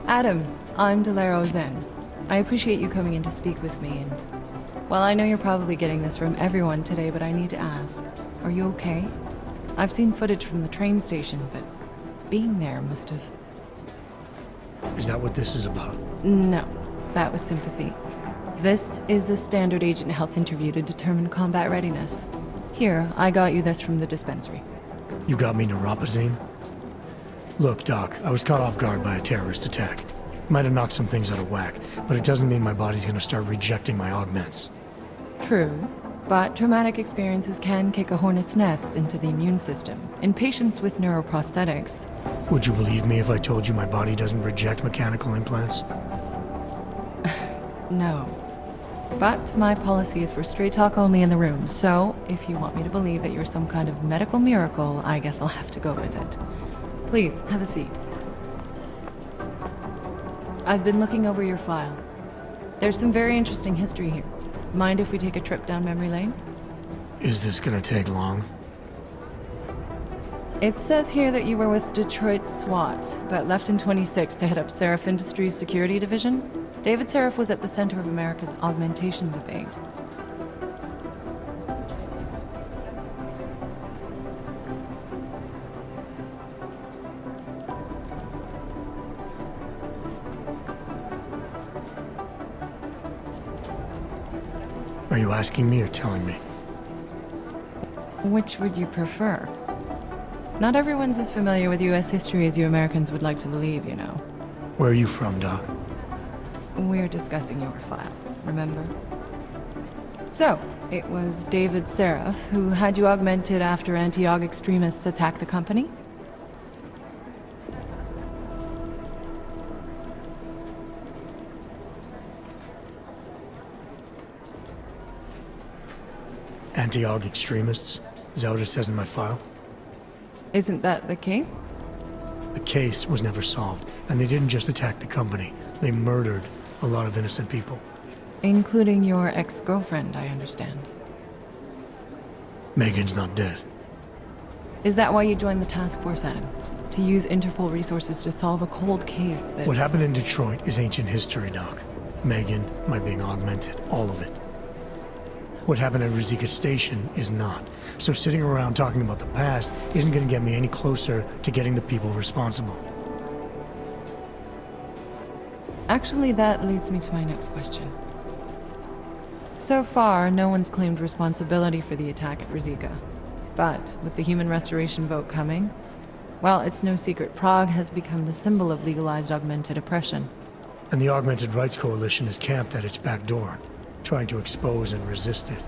Adam, I'm Delaro Zen. I appreciate you coming in to speak with me, and... well, I know you're probably getting this from everyone today, but I need to ask. Are you okay? I've seen footage from the train station, but being there must have... Is that what this is about? No, that was sympathy. This is a standard agent health interview to determine combat readiness. Here, I got you this from the dispensary. You got me neuropazine? Look, Doc, I was caught off guard by a terrorist attack. Might have knocked some things out of whack, but it doesn't mean my body's gonna start rejecting my augments. True, but traumatic experiences can kick a hornet's nest into the immune system. In patients with neuroprosthetics... Would you believe me if I told you my body doesn't reject mechanical implants? No. But my policy is for straight talk only in the room, so if you want me to believe that you're some kind of medical miracle, I guess I'll have to go with it. Please, have a seat. I've been looking over your file. There's some very interesting history here. Mind if we take a trip down memory lane? Is this gonna take long? It says here that you were with Detroit SWAT, but left in 26 to head up Seraph Industries' security division. David Seraph was at the center of America's augmentation debate. Are you asking me or telling me? Which would you prefer? Not everyone's as familiar with U.S. history as you Americans would like to believe, you know. Where are you from, Doc? We're discussing your file, remember? So, it was David Seraph who had you augmented after anti-aug extremists attacked the company? Anti-aug extremists? Is that what it says in my file? Isn't that the case? The case was never solved, and they didn't just attack the company. They murdered a lot of innocent people. Including your ex-girlfriend, I understand. Megan's not dead. Is that why you joined the task force, Adam? To use Interpol resources to solve a cold case that... What happened in Detroit is ancient history, Doc. Megan, my being augmented, all of it. What happened at Ruzicka Station is not. So sitting around talking about the past isn't gonna get me any closer to getting the people responsible. Actually, that leads me to my next question. So far, no one's claimed responsibility for the attack at Ruzicka. But with the human restoration vote coming, well, it's no secret Prague has become the symbol of legalized augmented oppression. And the Augmented Rights Coalition is camped at its back door, trying to expose and resist it.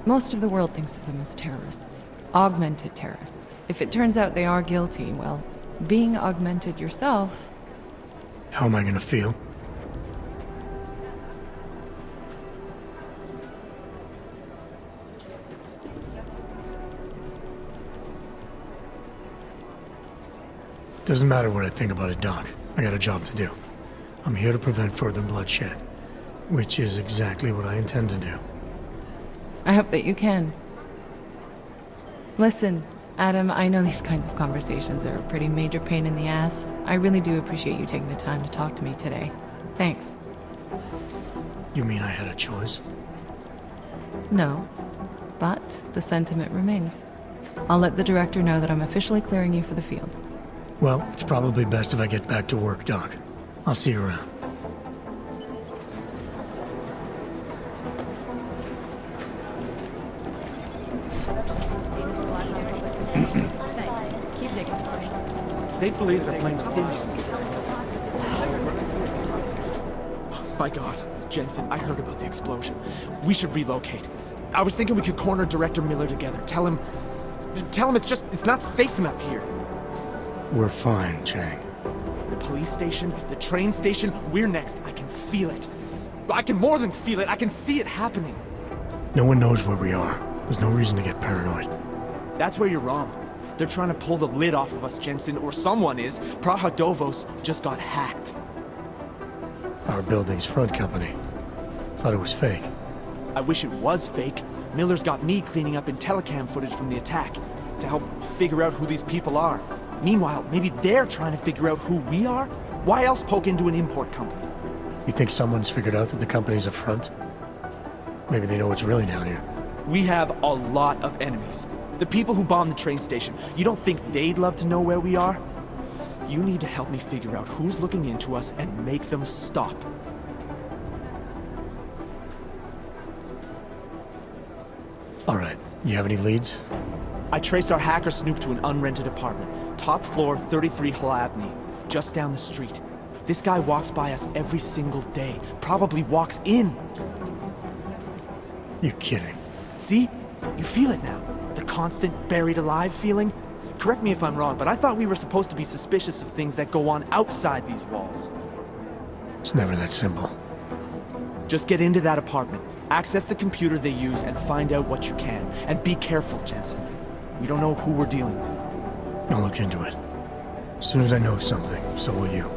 Most of the world thinks of them as terrorists. Augmented terrorists. If it turns out they are guilty, well, being augmented yourself... How am I gonna feel? Doesn't matter what I think about it, Doc. I got a job to do. I'm here to prevent further bloodshed, which is exactly what I intend to do. I hope that you can. Listen, Adam, I know these kinds of conversations are a pretty major pain in the ass. I really do appreciate you taking the time to talk to me today. Thanks. You mean I had a choice? No, but the sentiment remains. I'll let the director know that I'm officially clearing you for the field. Well, it's probably best if I get back to work, Doc. I'll see you around. Thanks. Keep digging for me. State police are playing stingy. By God, Jensen, I heard about the explosion. We should relocate. I was thinking we could corner Director Miller together. Tell him it's not safe enough here. We're fine, Chang. The police station, the train station, we're next. I can feel it. I can more than feel it. I can see it happening. No one knows where we are. There's no reason to get paranoid. That's where you're wrong. They're trying to pull the lid off of us, Jensen, or someone is. Praha-Dovos just got hacked. Our building's front company. Thought it was fake. I wish it was fake. Miller's got me cleaning up IntelliCam footage from the attack to help figure out who these people are. Meanwhile, maybe they're trying to figure out who we are? Why else poke into an import company? You think someone's figured out that the company's a front? Maybe they know what's really down here. We have a lot of enemies. The people who bombed the train station, you don't think they'd love to know where we are? You need to help me figure out who's looking into us and make them stop. Alright, you have any leads? I traced our hacker snoop to an unrented apartment. Top floor, 33 Hlavny, just down the street. This guy walks by us every single day. Probably walks in. You're kidding. See? You feel it now. The constant buried alive feeling. Correct me if I'm wrong, but I thought we were supposed to be suspicious of things that go on outside these walls. It's never that simple. Just get into that apartment, access the computer they used, and find out what you can. And be careful, Jensen. We don't know who we're dealing with. I'll look into it. As soon as I know something, so will you.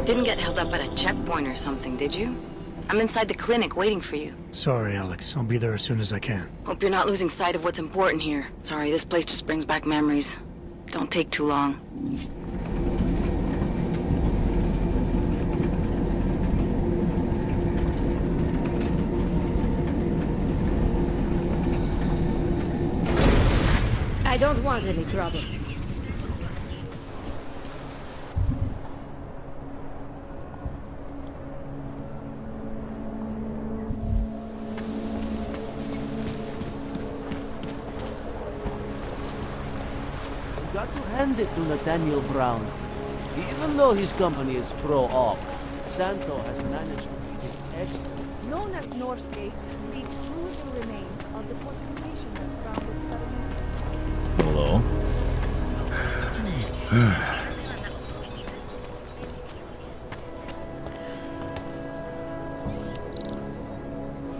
Didn't get held up at a checkpoint or something, did you? I'm inside the clinic waiting for you. Sorry, Alex. I'll be there as soon as I can. Hope you're not losing sight of what's important here. Sorry, this place just brings back memories. Don't take too long. I don't want any trouble. Got to hand it to Nathaniel Brown. Even though his company is pro-op, Santo has managed to keep his ex. Known as Northgate, leads through the remains of the fortification that surrounded settlement. Hello.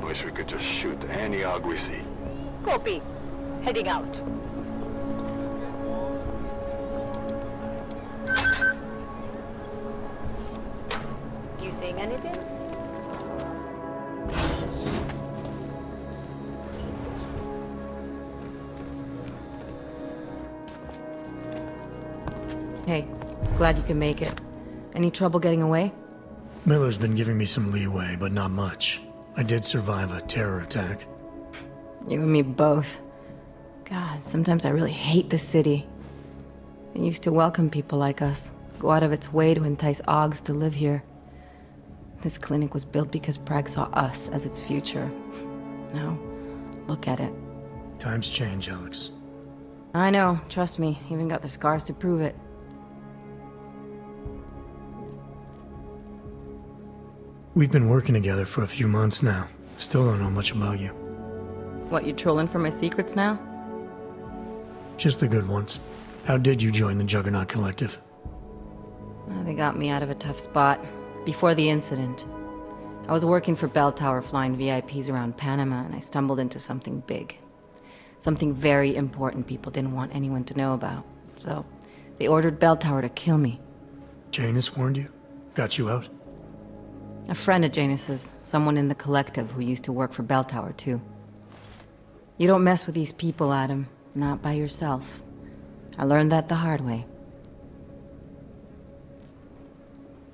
Wish we could just shoot any hog we see. Copy. Heading out. You seeing anything? Hey, glad you can make it. Any trouble getting away? Miller's been giving me some leeway, but not much. I did survive a terror attack. You and me both. God, sometimes I really hate this city. It used to welcome people like us, go out of its way to entice Augs to live here. This clinic was built because Prague saw us as its future. Now, look at it. Times change, Alex. I know, trust me, even got the scars to prove it. We've been working together for a few months now. Still don't know much about you. What, you trolling for my secrets now? Just the good ones. How did you join the Juggernaut Collective? Well, they got me out of a tough spot. Before the incident, I was working for Bell Tower flying VIPs around Panama, and I stumbled into something big. Something very important people didn't want anyone to know about. So, they ordered Bell Tower to kill me. Janus warned you? Got you out? A friend of Janus's, someone in the collective who used to work for Bell Tower too. You don't mess with these people, Adam. Not by yourself. I learned that the hard way.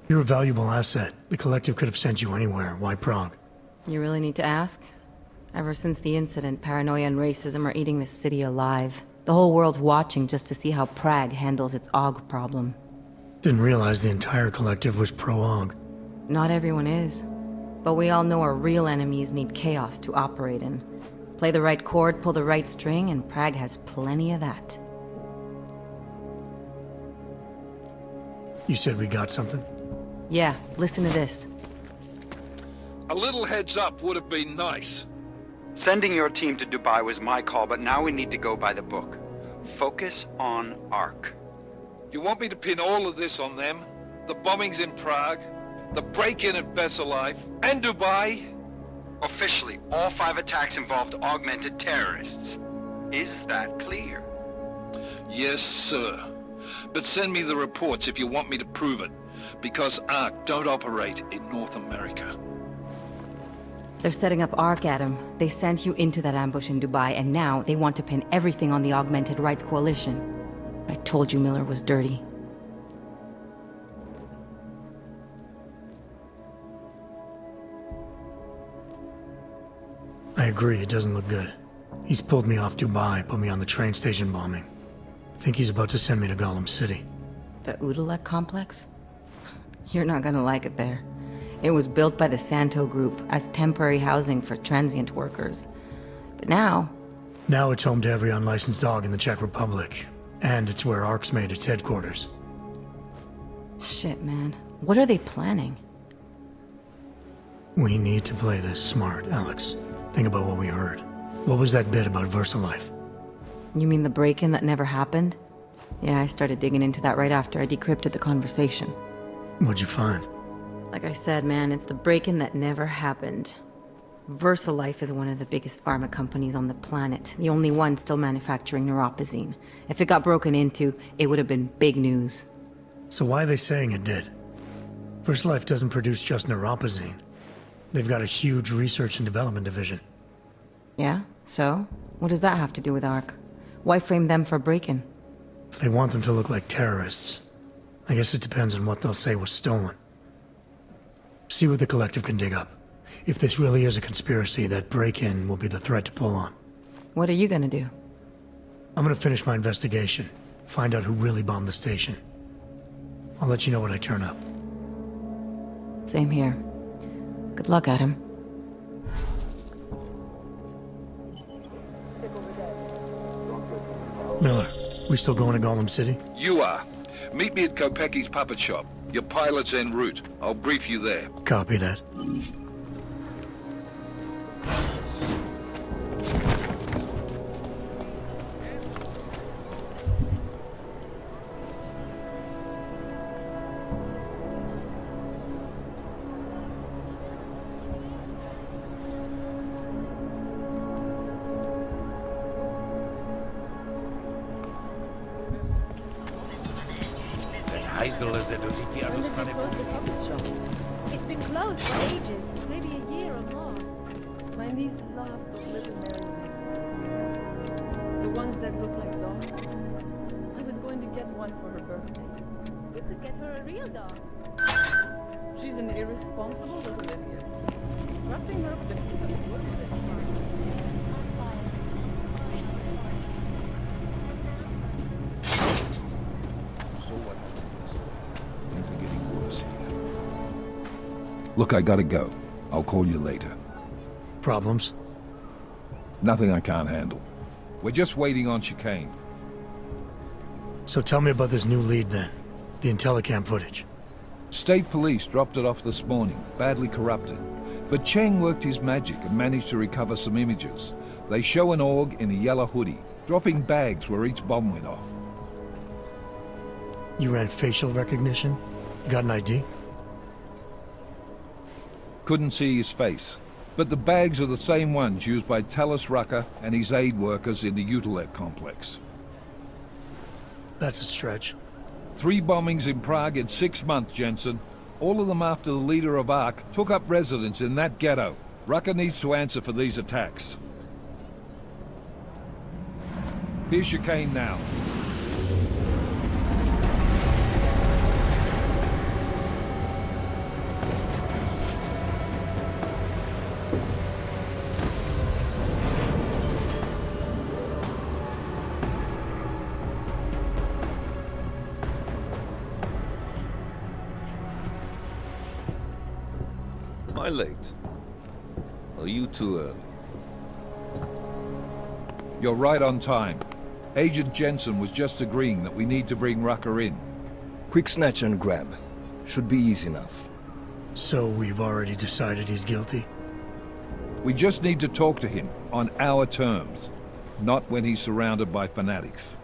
You're a valuable asset. The collective could have sent you anywhere. Why Prague? You really need to ask? Ever since the incident, paranoia and racism are eating this city alive. The whole world's watching just to see how Prague handles its AUG problem. Didn't realize the entire collective was pro-AUG. Not everyone is. But we all know our real enemies need chaos to operate in. Play the right chord, pull the right string, and Prague has plenty of that. You said we got something? Yeah, listen to this. A little heads up would have been nice. Sending your team to Dubai was my call, but now we need to go by the book. Focus on ARC. You want me to pin all of this on them? The bombings in Prague, the break-in at Vesellive, and Dubai? Officially, all 5 attacks involved augmented terrorists. Is that clear? Yes, sir. But send me the reports if you want me to prove it. because ARC don't operate in North America. They're setting up ARC, Adam. They sent you into that ambush in Dubai, and now they want to pin everything on the Augmented Rights Coalition. I told you Miller was dirty. I agree, it doesn't look good. He's pulled me off Dubai, put me on the train station bombing. I think he's about to send me to Gollum City. The Udalek complex? You're not gonna like it there. It was built by the Santo Group as temporary housing for transient workers. But now... Now it's home to every unlicensed dog in the Czech Republic. And it's where ARC's made its headquarters. Shit, man. What are they planning? We need to play this smart, Alex. Think about what we heard. What was that bit about VersaLife? You mean the break-in that never happened? Yeah, I started digging into that right after I decrypted the conversation. What'd you find? Like I said, man, it's the break-in that never happened. VersaLife is one of the biggest pharma companies on the planet, the only one still manufacturing neuropozyne. If it got broken into, it would have been big news. So why are they saying it did? VersaLife doesn't produce just neuropozyne. They've got a huge research and development division. Yeah? So? What does that have to do with ARC? Why frame them for break-in? They want them to look like terrorists. I guess it depends on what they'll say was stolen. See what the collective can dig up. If this really is a conspiracy, that break-in will be the thread to pull on. What are you gonna do? I'm gonna finish my investigation. Find out who really bombed the station. I'll let you know when I turn up. Same here. Good luck, Adam. Miller, we still going to Gollum City? You are. Meet me at Kopecki's puppet shop. Your pilot's en route. I'll brief you there. Copy that. It's been closed for ages, maybe a year or more. My niece loves those little marionettes. The ones that look like dogs. I was going to get one for her birthday. You could get her a real dog. She's an irresponsible little idiot. Trusting her with the work is Look, I gotta go. I'll call you later. Problems? Nothing I can't handle. We're just waiting on chicane. So tell me about this new lead then. The Intellicam footage. State police dropped it off this morning, badly corrupted. But Cheng worked his magic and managed to recover some images. They show an AUG in a yellow hoodie, dropping bags where each bomb went off. You ran facial recognition? You got an ID? Couldn't see his face. But the bags are the same ones used by Talis Rucker and his aid workers in the Utilek complex. That's a stretch. 3 bombings in Prague in 6 months, Jensen. All of them after the leader of ARC took up residence in that ghetto. Rucker needs to answer for these attacks. Here's chicane now. Am I late? Are you too early? You're right on time. Agent Jensen was just agreeing that we need to bring Rucker in. Quick snatch and grab. Should be easy enough. So we've already decided he's guilty? We just need to talk to him on our terms, not when he's surrounded by fanatics.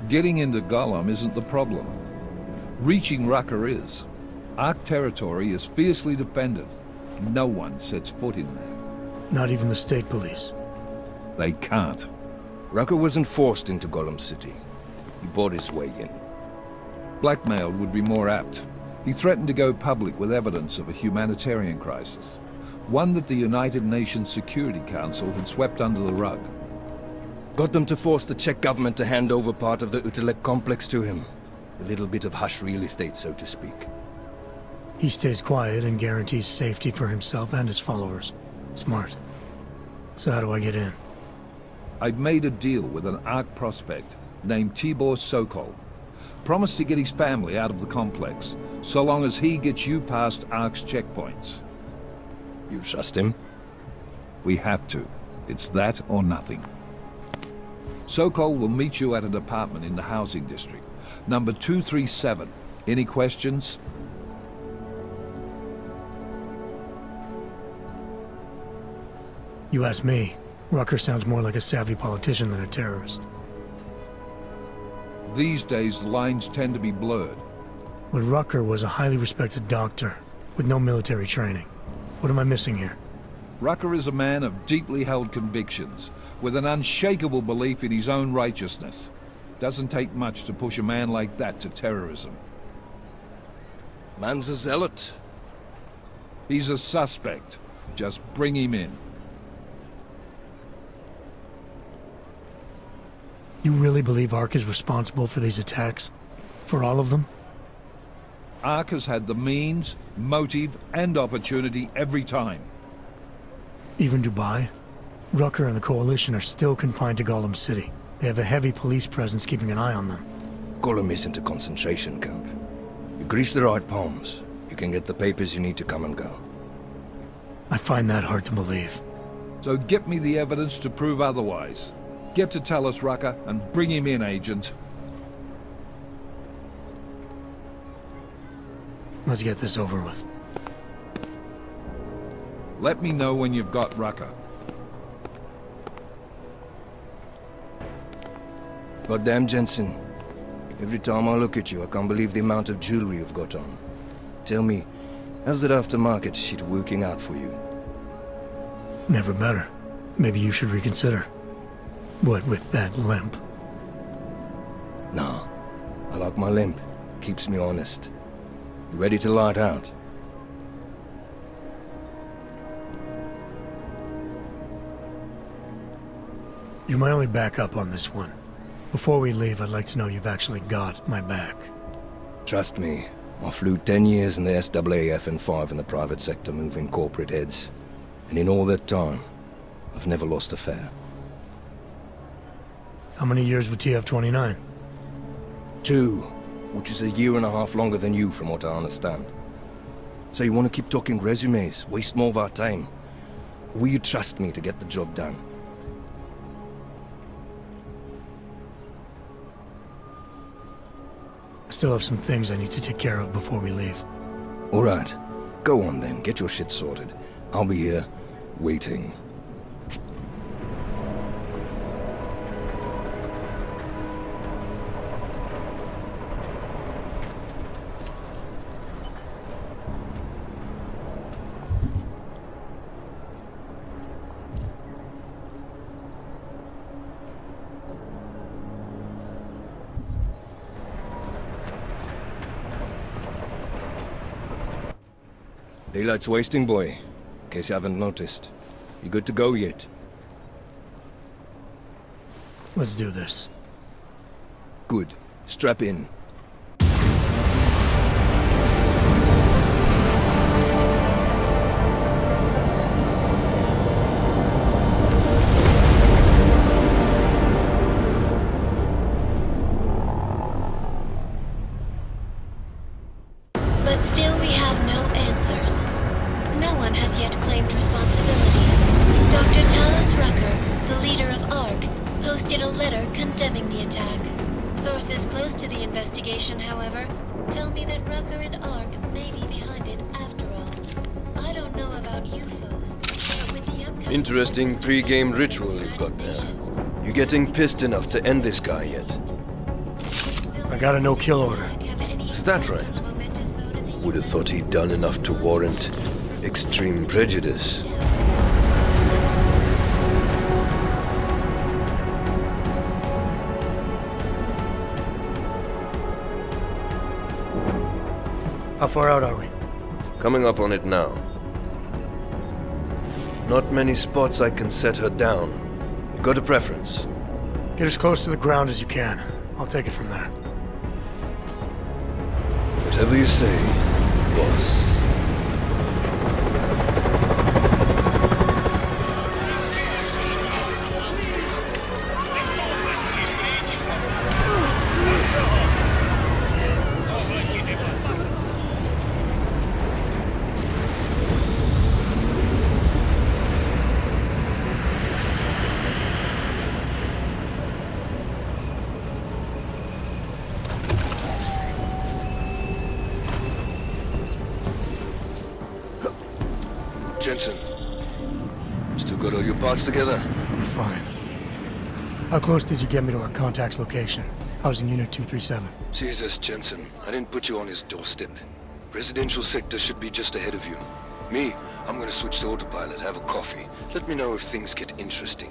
Getting into Gollum isn't the problem. Reaching Rucker is. ARC territory is fiercely defended. No one sets foot in there. Not even the state police? They can't. Rucker wasn't forced into Gollum City. He bought his way in. Blackmailed would be more apt. He threatened to go public with evidence of a humanitarian crisis, one that the United Nations Security Council had swept under the rug. Got them to force the Czech government to hand over part of the Utelek complex to him. A little bit of hush real estate, so to speak. He stays quiet and guarantees safety for himself and his followers. Smart. So how do I get in? I'd made a deal with an ARC prospect named Tibor Sokol. Promised to get his family out of the complex, so long as he gets you past ARC's checkpoints. You trust him? We have to. It's that or nothing. Sokol will meet you at an apartment in the housing district. Number 237. Any questions? You ask me. Rucker sounds more like a savvy politician than a terrorist. These days, lines tend to be blurred. But Rucker was a highly respected doctor, with no military training. What am I missing here? Rucker is a man of deeply held convictions, with an unshakable belief in his own righteousness. Doesn't take much to push a man like that to terrorism. Man's a zealot. He's a suspect. Just bring him in. You really believe ARC is responsible for these attacks? For all of them? ARC has had the means, motive, and opportunity every time. Even Dubai? Rucker and the Coalition are still confined to Gollum City. They have a heavy police presence keeping an eye on them. Gollum isn't a concentration camp. You grease the right palms, you can get the papers you need to come and go. I find that hard to believe. So get me the evidence to prove otherwise. Get to tell us, Rucker, and bring him in, Agent. Let's get this over with. Let me know when you've got Rucker. Goddamn, Jensen. Every time I look at you, I can't believe the amount of jewelry you've got on. Tell me, how's that aftermarket shit working out for you? Never better. Maybe you should reconsider. What with that limp? Nah, I like my limp. Keeps me honest. You ready to light out? You're my only backup on this one. Before we leave, I'd like to know you've actually got my back. Trust me, I flew 10 years in the SAAF and 5 in the private sector moving corporate heads. And in all that time, I've never lost a fare. How many years with TF-29? 2, which is a year and a half longer than you from what I understand. So you want to keep talking resumes, waste more of our time? Or will you trust me to get the job done? I still have some things I need to take care of before we leave. All right. Go on then, get your shit sorted. I'll be here, waiting. Daylight's wasting, boy. In case you haven't noticed. You good to go yet? Let's do this. Good. Strap in. But still we have no answers. No one has yet claimed responsibility. Dr. Talos Rucker, the leader of ARC, posted a letter condemning the attack. Sources close to the investigation, however, tell me that Rucker and ARC may be behind it after all. I don't know about you folks, but with the upcoming... Interesting pre-game ritual you've got there. You getting pissed enough to end this guy yet? I got a no-kill order. Is that right? Would have thought he'd done enough to warrant extreme prejudice. How far out are we? Coming up on it now. Not many spots I can set her down. You got a preference? Get as close to the ground as you can. I'll take it from there. Whatever you say, boss. Jensen, still got all your parts together? I'm fine. How close did you get me to our contact's location? I was in Unit 237. Jesus, Jensen, I didn't put you on his doorstep. Residential sector should be just ahead of you. Me, I'm gonna switch to autopilot, have a coffee. Let me know if things get interesting.